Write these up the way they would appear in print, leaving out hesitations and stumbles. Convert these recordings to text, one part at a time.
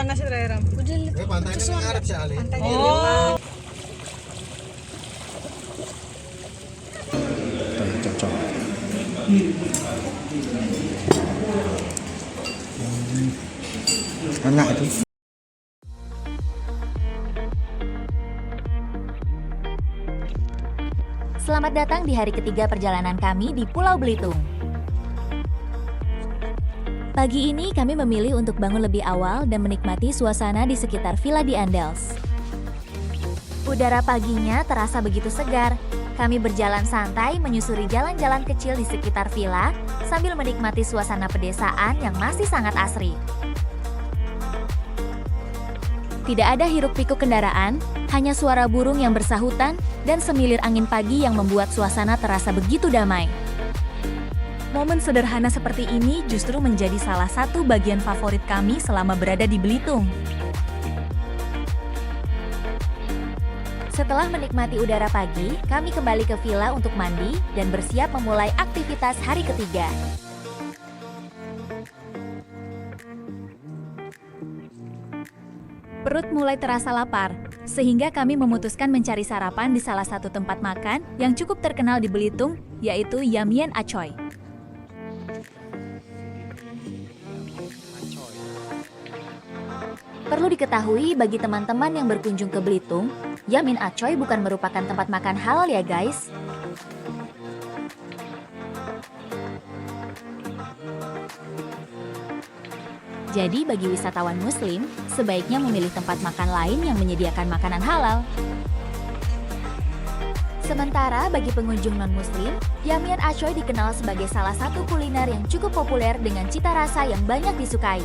Nasi Ram. Pantainya nang ngarep sih Ali. Oh. Cocok. Enak itu. Selamat datang di hari ketiga perjalanan kami di Pulau Belitung. Pagi ini kami memilih untuk bangun lebih awal dan menikmati suasana di sekitar Villa di Andels. Udara paginya terasa begitu segar. Kami berjalan santai menyusuri jalan-jalan kecil di sekitar villa sambil menikmati suasana pedesaan yang masih sangat asri. Tidak ada hiruk-pikuk kendaraan, hanya suara burung yang bersahutan dan semilir angin pagi yang membuat suasana terasa begitu damai. Momen sederhana seperti ini justru menjadi salah satu bagian favorit kami selama berada di Belitung. Setelah menikmati udara pagi, kami kembali ke villa untuk mandi dan bersiap memulai aktivitas hari ketiga. Perut mulai terasa lapar, sehingga kami memutuskan mencari sarapan di salah satu tempat makan yang cukup terkenal di Belitung, yaitu Yamien Acoy. Perlu diketahui bagi teman-teman yang berkunjung ke Belitung, Yamin Acoy bukan merupakan tempat makan halal ya guys. Jadi bagi wisatawan muslim, sebaiknya memilih tempat makan lain yang menyediakan makanan halal. Sementara bagi pengunjung non-muslim, Yamien Acoy dikenal sebagai salah satu kuliner yang cukup populer dengan cita rasa yang banyak disukai.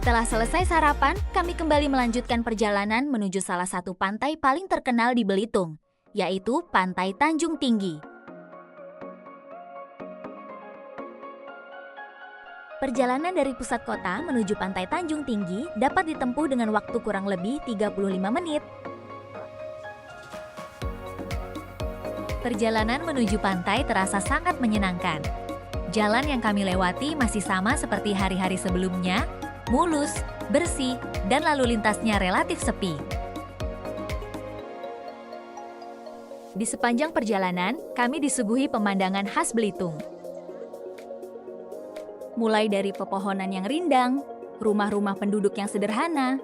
Setelah selesai sarapan, kami kembali melanjutkan perjalanan menuju salah satu pantai paling terkenal di Belitung, yaitu Pantai Tanjung Tinggi. Perjalanan dari pusat kota menuju Pantai Tanjung Tinggi dapat ditempuh dengan waktu kurang lebih 35 menit. Perjalanan menuju pantai terasa sangat menyenangkan. Jalan yang kami lewati masih sama seperti hari-hari sebelumnya, mulus, bersih, dan lalu lintasnya relatif sepi. Di sepanjang perjalanan, kami disuguhi pemandangan khas Belitung. Mulai dari pepohonan yang rindang, rumah-rumah penduduk yang sederhana,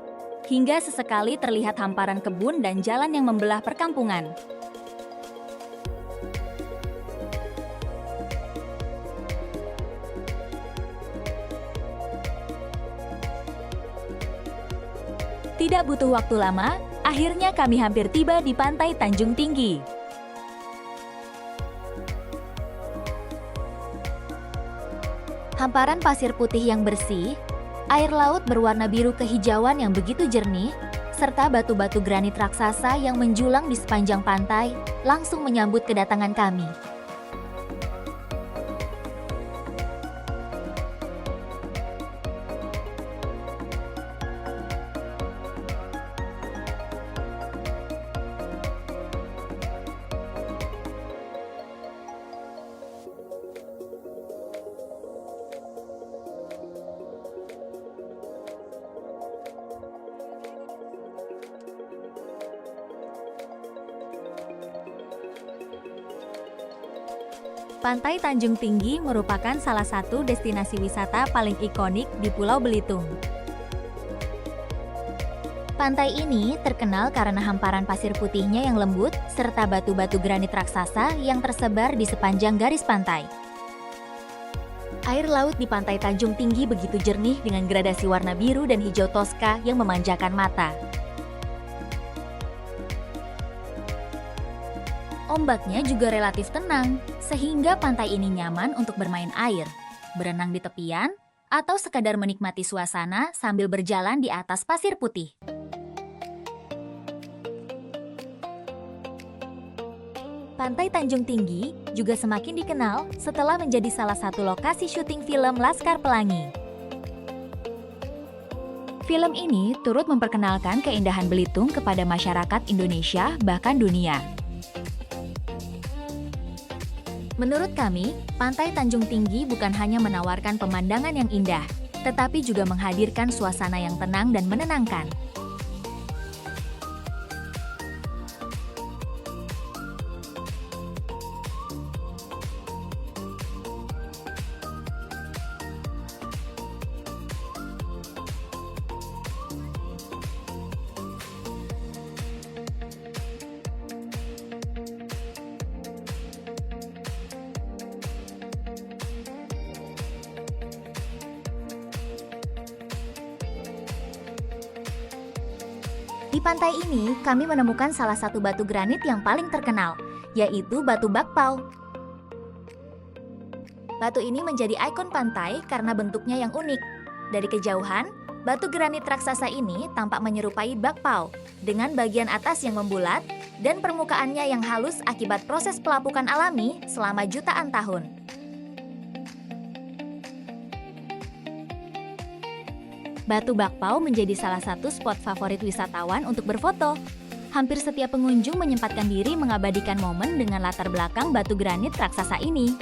hingga sesekali terlihat hamparan kebun dan jalan yang membelah perkampungan. Tidak butuh waktu lama, akhirnya kami hampir tiba di Pantai Tanjung Tinggi. Hamparan pasir putih yang bersih, air laut berwarna biru kehijauan yang begitu jernih, serta batu-batu granit raksasa yang menjulang di sepanjang pantai, langsung menyambut kedatangan kami. Pantai Tanjung Tinggi merupakan salah satu destinasi wisata paling ikonik di Pulau Belitung. Pantai ini terkenal karena hamparan pasir putihnya yang lembut serta batu-batu granit raksasa yang tersebar di sepanjang garis pantai. Air laut di Pantai Tanjung Tinggi begitu jernih dengan gradasi warna biru dan hijau toska yang memanjakan mata. Ombaknya juga relatif tenang, sehingga pantai ini nyaman untuk bermain air, berenang di tepian, atau sekadar menikmati suasana sambil berjalan di atas pasir putih. Pantai Tanjung Tinggi juga semakin dikenal setelah menjadi salah satu lokasi syuting film Laskar Pelangi. Film ini turut memperkenalkan keindahan Belitung kepada masyarakat Indonesia bahkan dunia. Menurut kami, Pantai Tanjung Tinggi bukan hanya menawarkan pemandangan yang indah, tetapi juga menghadirkan suasana yang tenang dan menenangkan. Di pantai ini, kami menemukan salah satu batu granit yang paling terkenal, yaitu Batu Bakpao. Batu ini menjadi ikon pantai karena bentuknya yang unik. Dari kejauhan, batu granit raksasa ini tampak menyerupai bakpao, dengan bagian atas yang membulat dan permukaannya yang halus akibat proses pelapukan alami selama jutaan tahun. Batu Bakpao menjadi salah satu spot favorit wisatawan untuk berfoto. Hampir setiap pengunjung menyempatkan diri mengabadikan momen dengan latar belakang batu granit raksasa ini.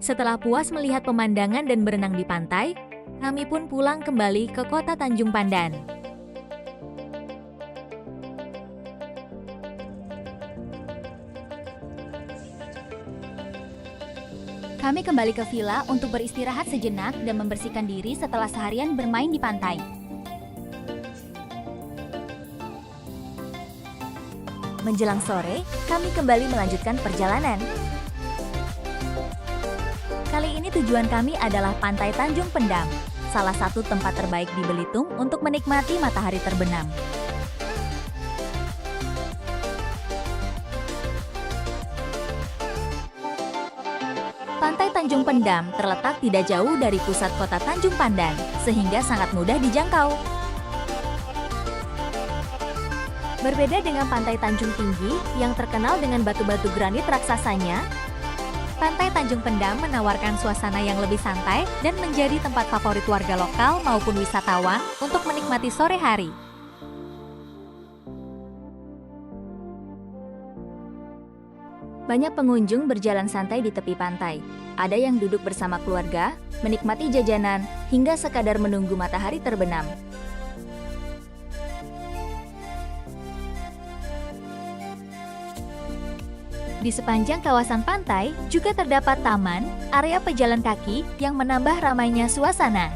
Setelah puas melihat pemandangan dan berenang di pantai, kami pun pulang kembali ke kota Tanjung Pandan. Kami kembali ke villa untuk beristirahat sejenak dan membersihkan diri setelah seharian bermain di pantai. Menjelang sore, kami kembali melanjutkan perjalanan. Kali ini tujuan kami adalah Pantai Tanjung Pendam, salah satu tempat terbaik di Belitung untuk menikmati matahari terbenam. Pantai Tanjung Pendam terletak tidak jauh dari pusat kota Tanjung Pandan, sehingga sangat mudah dijangkau. Berbeda dengan Pantai Tanjung Tinggi yang terkenal dengan batu-batu granit raksasanya, Pantai Tanjung Pendam menawarkan suasana yang lebih santai dan menjadi tempat favorit warga lokal maupun wisatawan untuk menikmati sore hari. Banyak pengunjung berjalan santai di tepi pantai. Ada yang duduk bersama keluarga, menikmati jajanan, hingga sekadar menunggu matahari terbenam. Di sepanjang kawasan pantai juga terdapat taman, area pejalan kaki yang menambah ramainya suasana.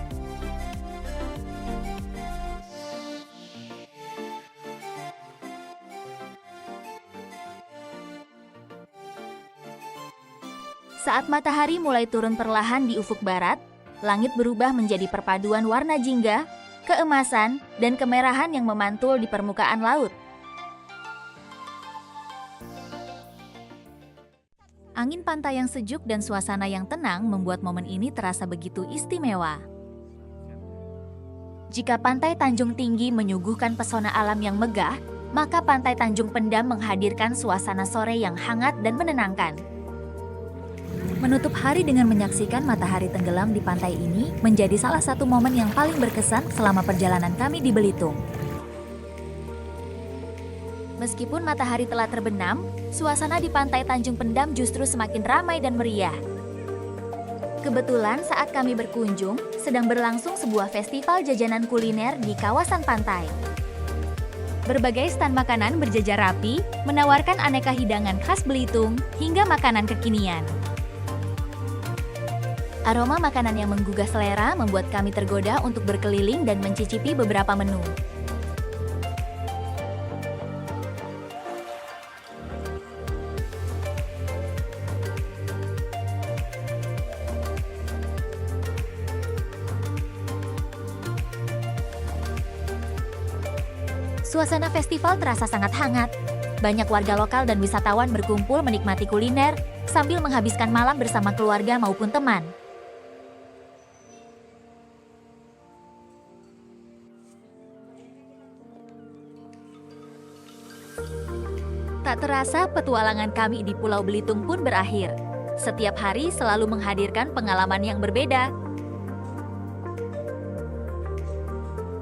Saat matahari mulai turun perlahan di ufuk barat, langit berubah menjadi perpaduan warna jingga, keemasan, dan kemerahan yang memantul di permukaan laut. Angin pantai yang sejuk dan suasana yang tenang membuat momen ini terasa begitu istimewa. Jika pantai Tanjung Tinggi menyuguhkan pesona alam yang megah, maka pantai Tanjung Pendam menghadirkan suasana sore yang hangat dan menenangkan. Menutup hari dengan menyaksikan matahari tenggelam di pantai ini menjadi salah satu momen yang paling berkesan selama perjalanan kami di Belitung. Meskipun matahari telah terbenam, suasana di pantai Tanjung Pendam justru semakin ramai dan meriah. Kebetulan saat kami berkunjung, sedang berlangsung sebuah festival jajanan kuliner di kawasan pantai. Berbagai stan makanan berjajar rapi, menawarkan aneka hidangan khas Belitung hingga makanan kekinian. Aroma makanan yang menggugah selera membuat kami tergoda untuk berkeliling dan mencicipi beberapa menu. Suasana festival terasa sangat hangat. Banyak warga lokal dan wisatawan berkumpul menikmati kuliner sambil menghabiskan malam bersama keluarga maupun teman. Tak terasa petualangan kami di Pulau Belitung pun berakhir. Setiap hari selalu menghadirkan pengalaman yang berbeda.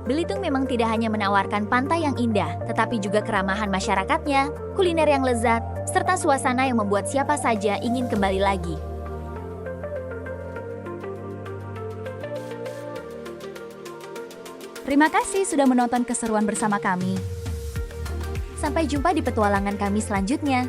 Belitung memang tidak hanya menawarkan pantai yang indah, tetapi juga keramahan masyarakatnya, kuliner yang lezat, serta suasana yang membuat siapa saja ingin kembali lagi. Terima kasih sudah menonton keseruan bersama kami. Sampai jumpa di petualangan kami selanjutnya.